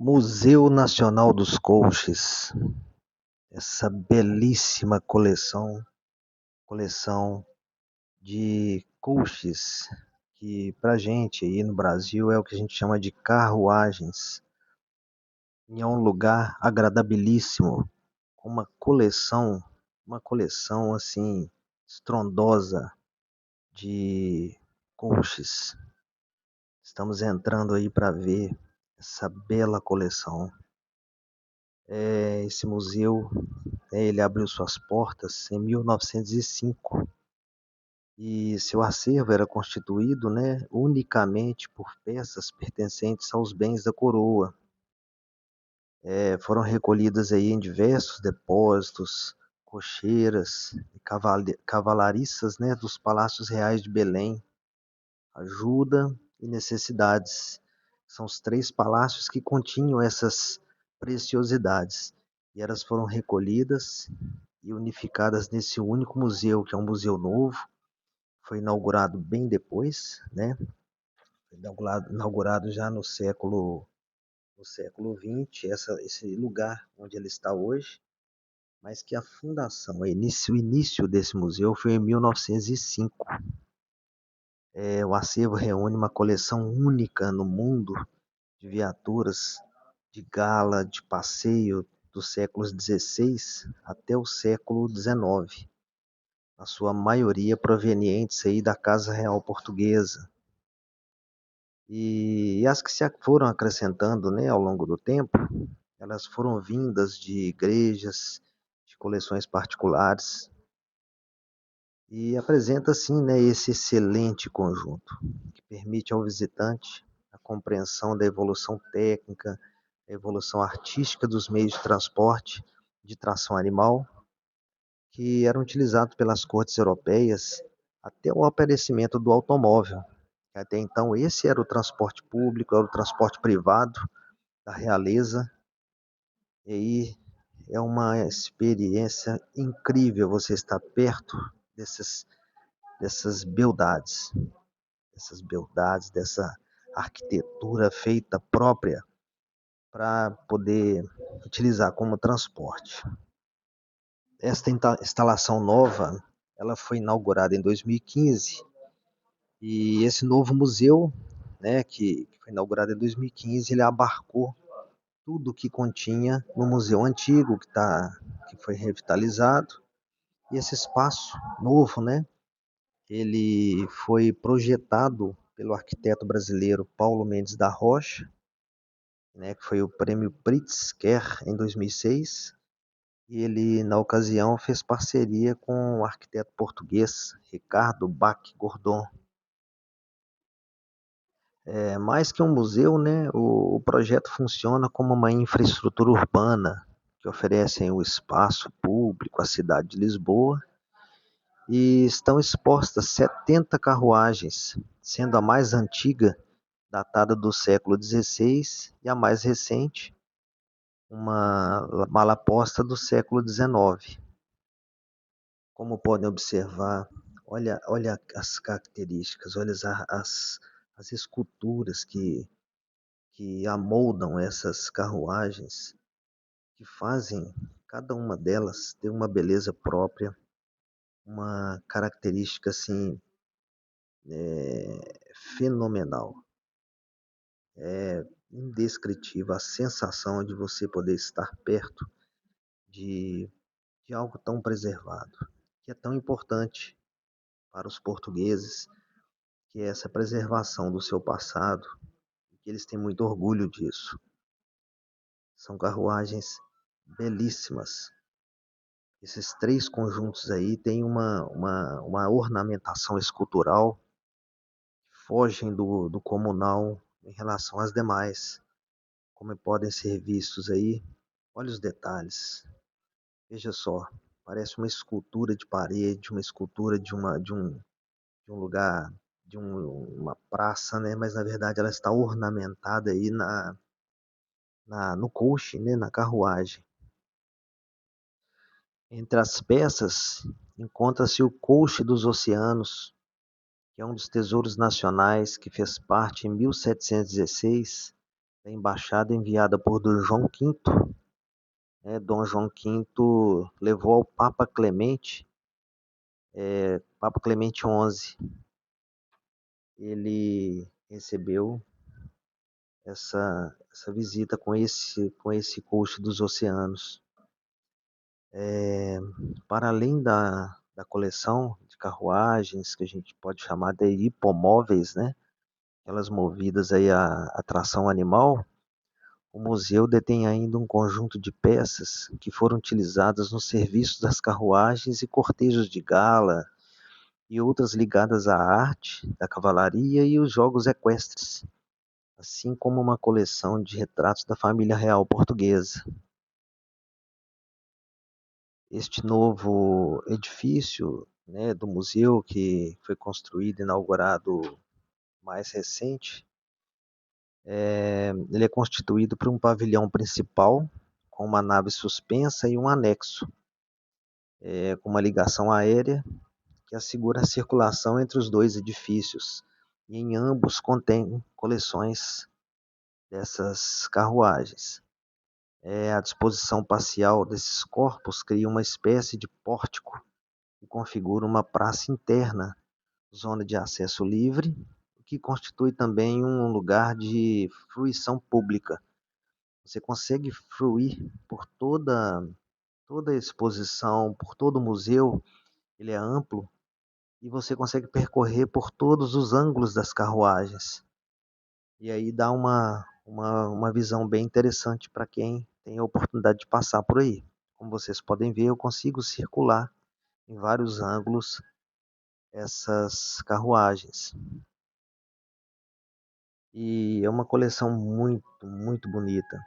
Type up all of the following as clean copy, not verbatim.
Museu Nacional dos Coaches, essa belíssima coleção de coaches, que pra gente aí no Brasil é o que a gente chama de carruagens, e é um lugar agradabilíssimo, com uma coleção assim estrondosa de coaches. Estamos entrando aí para ver essa bela coleção. Esse museu, ele abriu suas portas em 1905 e seu acervo era constituído, unicamente por peças pertencentes aos bens da coroa. Foram recolhidas aí em diversos depósitos, cocheiras e cavalariças, dos palácios reais de Belém, Ajuda e Necessidades. São os três palácios que continham essas preciosidades. E elas foram recolhidas e unificadas nesse único museu, que é um museu novo. Foi inaugurado bem depois, né? Foi inaugurado já no século XX, esse lugar onde ele está hoje, mas que a fundação, o início desse museu foi em 1905. O acervo reúne uma coleção única no mundo de viaturas de gala, de passeio dos séculos XVI até o século XIX, a sua maioria provenientes aí da Casa Real Portuguesa. E as que se foram acrescentando, ao longo do tempo, elas foram vindas de igrejas, de coleções particulares, e apresenta assim, esse excelente conjunto, que permite ao visitante a compreensão da evolução técnica, a evolução artística dos meios de transporte de tração animal, que eram utilizados pelas cortes europeias até o aparecimento do automóvel. Até então, esse era o transporte público, era o transporte privado da realeza. E aí é uma experiência incrível você estar perto dessas beldades, dessa arquitetura feita própria para poder utilizar como transporte. Esta instalação nova, ela foi inaugurada em 2015 e esse novo museu, que foi inaugurado em 2015, ele abarcou tudo que continha no museu antigo que foi revitalizado, e esse espaço novo, ele foi projetado pelo arquiteto brasileiro Paulo Mendes da Rocha, que foi o prêmio Pritzker em 2006. E ele, na ocasião, fez parceria com o arquiteto português Ricardo Bach Gordon. Mais que um museu, o projeto funciona como uma infraestrutura urbana que oferece o espaço público à cidade de Lisboa, e estão expostas 70 carruagens, sendo a mais antiga datada do século XVI e a mais recente, uma malaposta do século XIX. Como podem observar, olha as características, olha as esculturas que amoldam essas carruagens, que fazem cada uma delas ter uma beleza própria, uma característica assim fenomenal. É indescritível a sensação de você poder estar perto de, de algo tão preservado, que é tão importante para os portugueses, que é essa preservação do seu passado, e que eles têm muito orgulho disso. São carruagens belíssimas. Esses três conjuntos aí têm uma ornamentação escultural que fogem do comunal em relação às demais. Como podem ser vistos aí, olha os detalhes. Veja só, parece uma escultura de parede, uma escultura de um lugar, uma praça, mas na verdade ela está ornamentada aí no coche, na carruagem. Entre as peças encontra-se o Coche dos Oceanos, que é um dos tesouros nacionais que fez parte em 1716 da embaixada enviada por Dom João V, né? Dom João V levou ao Papa Clemente XI. Ele recebeu essa visita com esse coach dos oceanos. Para além da coleção de carruagens, que a gente pode chamar de hipomóveis, né? Aquelas movidas aí a tração animal, o museu detém ainda um conjunto de peças que foram utilizadas no serviço das carruagens e cortejos de gala e outras ligadas à arte, da cavalaria e os jogos equestres, assim como uma coleção de retratos da família real portuguesa. Este novo edifício, né, do museu que foi construído, inaugurado mais recente, ele é constituído por um pavilhão principal com uma nave suspensa e um anexo, com uma ligação aérea que assegura a circulação entre os dois edifícios. E em ambos contém coleções dessas carruagens. A disposição parcial desses corpos cria uma espécie de pórtico que configura uma praça interna, zona de acesso livre, que constitui também um lugar de fruição pública. Você consegue fruir por toda a exposição, por todo o museu, ele é amplo, e você consegue percorrer por todos os ângulos das carruagens. E aí dá uma visão bem interessante para quem tem a oportunidade de passar por aí. Como vocês podem ver, eu consigo circular em vários ângulos essas carruagens. E é uma coleção muito bonita.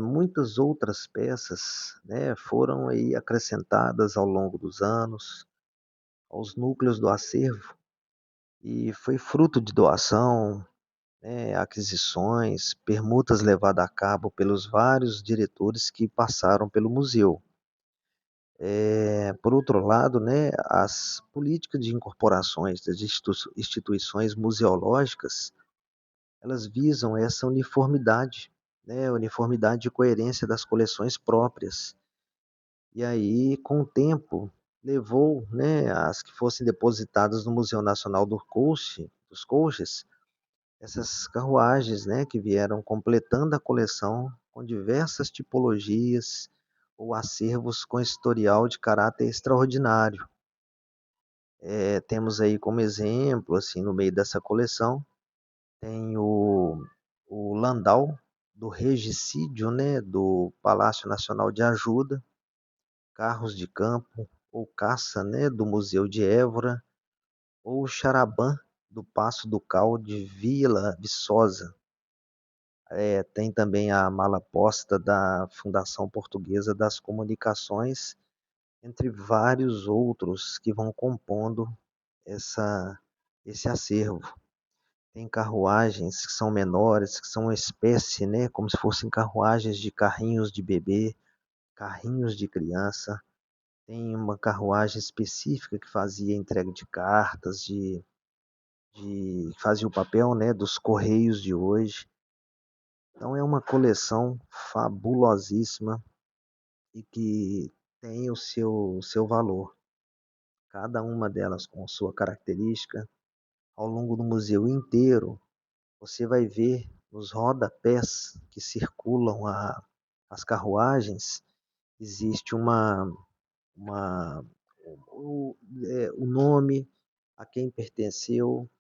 Muitas outras peças, né, foram aí acrescentadas ao longo dos anos aos núcleos do acervo e foi fruto de doação, né, aquisições, permutas levadas a cabo pelos vários diretores que passaram pelo museu. Por outro lado, né, as políticas de incorporações das instituições museológicas, elas visam essa uniformidade, né, uniformidade e coerência das coleções próprias. E aí, com o tempo, levou, né, as que fossem depositadas no Museu Nacional dos Coaches, essas carruagens, né, que vieram completando a coleção com diversas tipologias ou acervos com historial de caráter extraordinário. Temos aí como exemplo, assim, no meio dessa coleção, tem o Landau do Regicídio, né, do Palácio Nacional de Ajuda, carros de campo ou caça, né, do Museu de Évora, ou o Charaban do Paço Ducal de Vila Viçosa. Tem também a mala posta da Fundação Portuguesa das Comunicações, entre vários outros que vão compondo essa, esse acervo. Tem carruagens que são menores, que são uma espécie, né, como se fossem carruagens de carrinhos de bebê, carrinhos de criança. Tem uma carruagem específica que fazia entrega de cartas, fazia o papel, né, dos correios de hoje. Então é uma coleção fabulosíssima e que tem o seu valor. Cada uma delas com sua característica. Ao longo do museu inteiro, você vai ver nos rodapés que circulam as carruagens, existe uma o nome, a quem pertenceu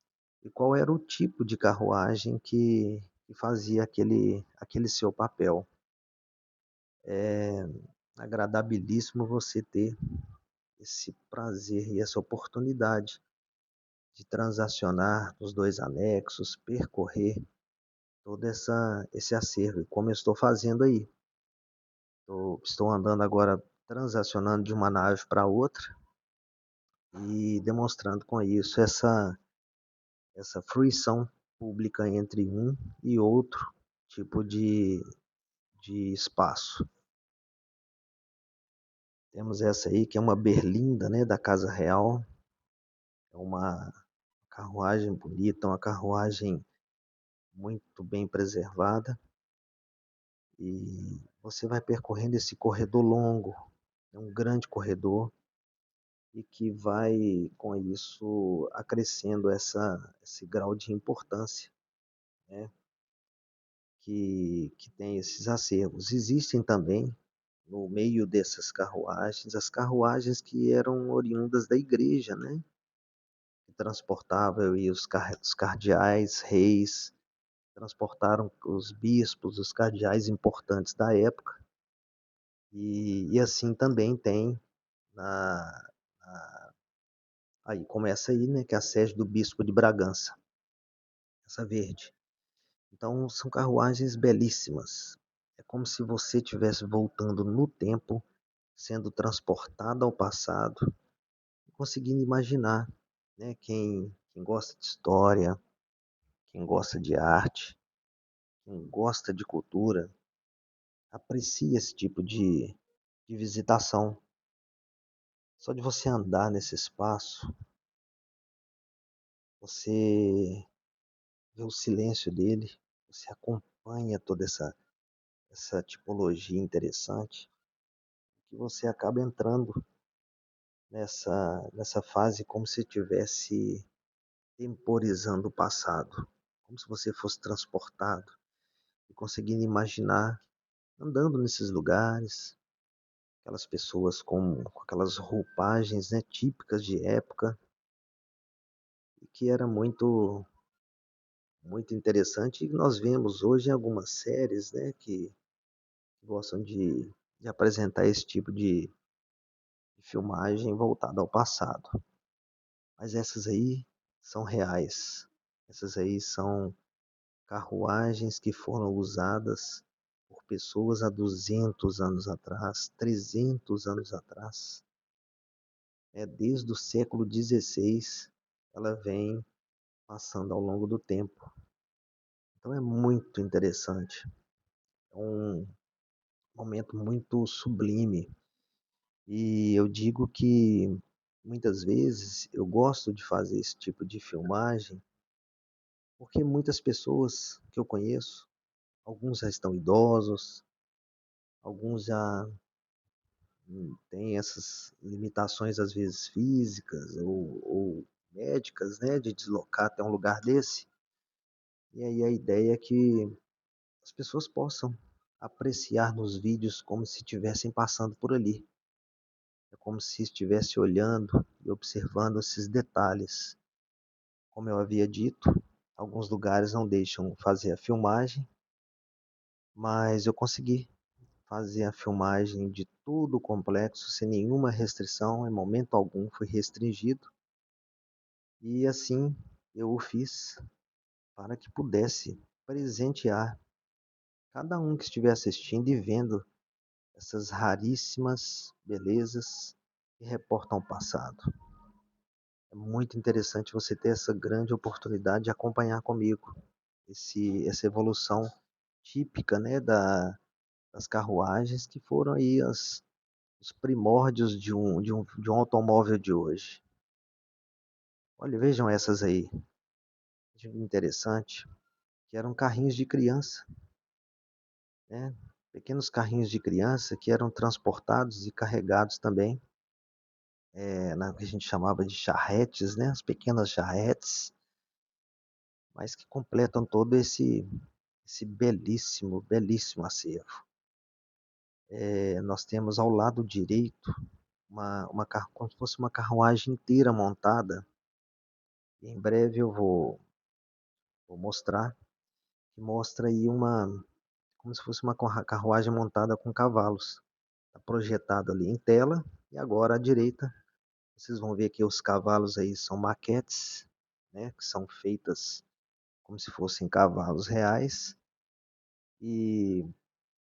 e qual era o tipo de carruagem que fazia aquele seu papel. É agradabilíssimo você ter esse prazer e essa oportunidade de transacionar nos dois anexos, percorrer todo esse acervo, e como eu estou fazendo aí. Estou andando agora transacionando de uma nave para outra e demonstrando com isso essa fruição pública entre um e outro tipo de espaço. Temos essa aí que é uma berlinda, né, da Casa Real, é uma carruagem bonita, uma carruagem muito bem preservada, e você vai percorrendo esse corredor longo, é um grande corredor, e que vai, com isso, acrescendo esse grau de importância, né, que tem esses acervos. Existem também, no meio dessas carruagens, as carruagens que eram oriundas da igreja, né, que transportavam aí os cardeais, reis, transportaram os bispos, os cardeais importantes da época, e assim também tem na, na aí começa aí, né, que é a sede do bispo de Bragança, essa verde. Então são carruagens belíssimas. É como se você estivesse voltando no tempo, sendo transportado ao passado, conseguindo imaginar, né, quem gosta de história, quem gosta de arte, quem gosta de cultura, aprecia esse tipo de visitação. Só de você andar nesse espaço, você vê o silêncio dele, você acompanha toda essa tipologia interessante, que você acaba entrando nessa fase como se estivesse temporizando o passado, como se você fosse transportado e conseguindo imaginar andando nesses lugares, aquelas pessoas com aquelas roupagens, né, típicas de época, e que era muito interessante, e nós vemos hoje em algumas séries, né, que gostam de apresentar esse tipo de filmagem voltada ao passado. Mas essas aí são reais. Essas aí são carruagens que foram usadas por pessoas há 200 anos atrás, 300 anos atrás. Desde o século XVI, ela vem passando ao longo do tempo. Então é muito interessante. É um momento muito sublime. E eu digo que muitas vezes eu gosto de fazer esse tipo de filmagem, porque muitas pessoas que eu conheço, alguns já estão idosos, alguns já têm essas limitações às vezes físicas ou médicas, né, de deslocar até um lugar desse. E aí a ideia é que as pessoas possam apreciar nos vídeos como se estivessem passando por ali. É como se estivesse olhando e observando esses detalhes. Como eu havia dito, alguns lugares não deixam fazer a filmagem, mas eu consegui fazer a filmagem de tudo o complexo sem nenhuma restrição, em momento algum fui restringido, e assim eu o fiz para que pudesse presentear cada um que estiver assistindo e vendo essas raríssimas belezas que reportam o passado. É muito interessante você ter essa grande oportunidade de acompanhar comigo essa evolução típica, né, das carruagens que foram aí os primórdios de um automóvel de hoje. Olha, vejam essas aí, interessante, que eram carrinhos de criança, né? Pequenos carrinhos de criança que eram transportados e carregados também, na que a gente chamava de charretes, né? As pequenas charretes, mas que completam todo esse belíssimo, belíssimo acervo. Nós temos ao lado direito como se fosse uma carruagem inteira montada. E em breve eu vou mostrar, que mostra aí como se fosse uma carruagem montada com cavalos. Está projetado ali em tela. E agora à direita, vocês vão ver que os cavalos aí são maquetes, né, que são feitas como se fossem cavalos reais. E,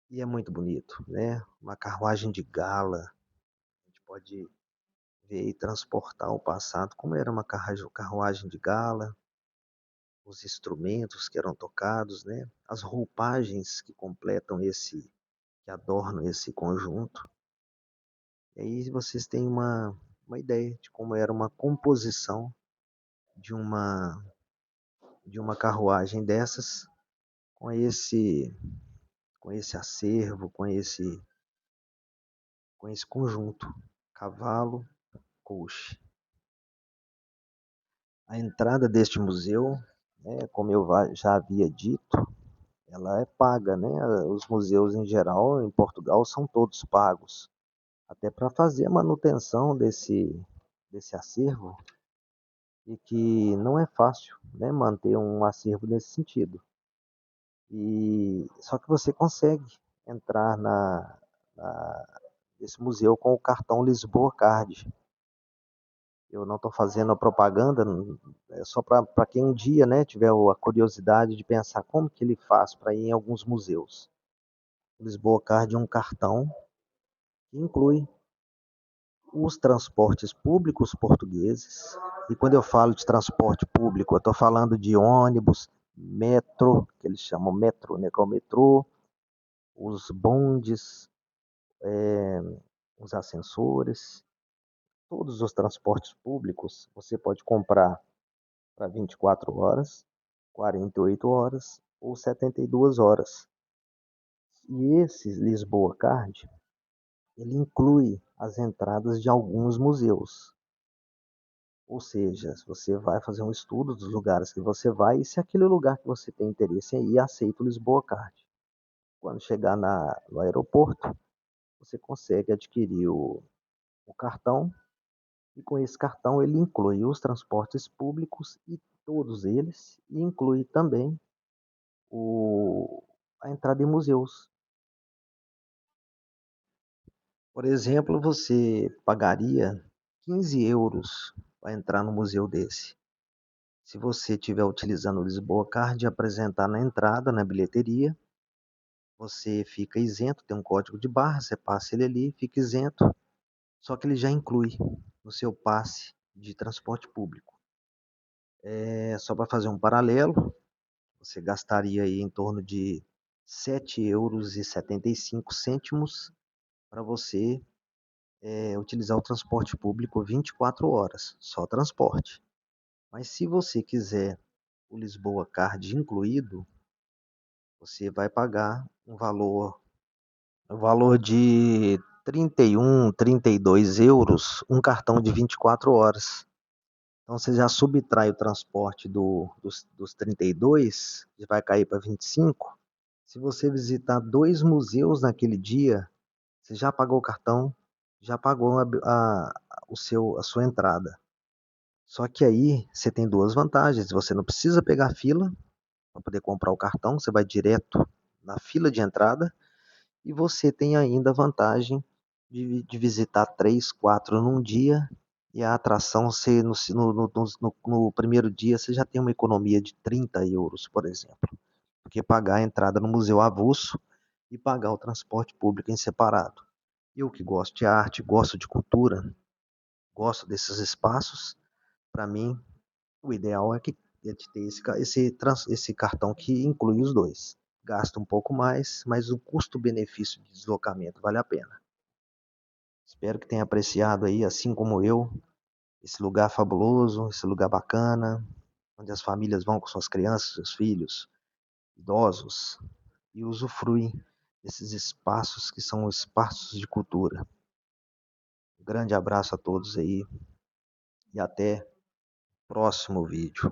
e é muito bonito, né? Uma carruagem de gala. A gente pode ver e transportar o passado, como era uma carruagem de gala, os instrumentos que eram tocados, né? As roupagens que completam que adornam esse conjunto. E aí vocês têm uma ideia de como era uma composição de uma, de uma carruagem dessas, com esse com esse acervo, com esse conjunto, cavalo, coach. A entrada deste museu, né, como eu já havia dito, ela é paga, né? Os museus em geral em Portugal são todos pagos, até para fazer a manutenção desse acervo, e que não é fácil, né, manter um acervo nesse sentido. E só que você consegue entrar na nesse museu com o cartão Lisboa Card. Eu não estou fazendo a propaganda, é só para quem um dia, né, tiver a curiosidade de pensar como que ele faz para ir em alguns museus. O Lisboa Card é um cartão que inclui os transportes públicos portugueses. E quando eu falo de transporte público, eu estou falando de ônibus, metrô, que eles chamam metrô, né, que é o metrô, os bondes, os ascensores, todos os transportes públicos você pode comprar para 24 horas, 48 horas ou 72 horas. E esse Lisboa Card, ele inclui as entradas de alguns museus. Ou seja, você vai fazer um estudo dos lugares que você vai e se aquele lugar que você tem interesse em ir aceita o Lisboa Card. Quando chegar no aeroporto, você consegue adquirir o cartão e com esse cartão ele inclui os transportes públicos e todos eles, e inclui também o, a entrada em museus. Por exemplo, você pagaria 15 euros para entrar no museu desse. Se você estiver utilizando o Lisboa Card e apresentar na entrada, na bilheteria, você fica isento, tem um código de barra, você passa ele ali, fica isento, só que ele já inclui no seu passe de transporte público. É só para fazer um paralelo, você gastaria aí em torno de 7,75 euros para você utilizar o transporte público 24 horas, só transporte. Mas se você quiser o Lisboa Card incluído, você vai pagar um valor de 31, 32 euros, um cartão de 24 horas. Então você já subtrai o transporte dos 32, que vai cair para 25. Se você visitar 2 museus naquele dia, você já pagou o cartão, já pagou a sua entrada. Só que aí você tem duas vantagens. Você não precisa pegar fila para poder comprar o cartão, você vai direto na fila de entrada. E você tem ainda a vantagem de visitar 3, 4 num dia. E a atração, você, no primeiro dia, você já tem uma economia de 30 euros, por exemplo. Porque pagar a entrada no museu avulso e pagar o transporte público em separado. Eu que gosto de arte, gosto de cultura, gosto desses espaços, para mim, o ideal é de ter esse cartão que inclui os dois. Gasta um pouco mais, mas o custo-benefício de deslocamento vale a pena. Espero que tenha apreciado aí, assim como eu, esse lugar fabuloso, esse lugar bacana, onde as famílias vão com suas crianças, seus filhos, idosos, e usufruem desses espaços que são espaços de cultura. Um grande abraço a todos aí e até o próximo vídeo.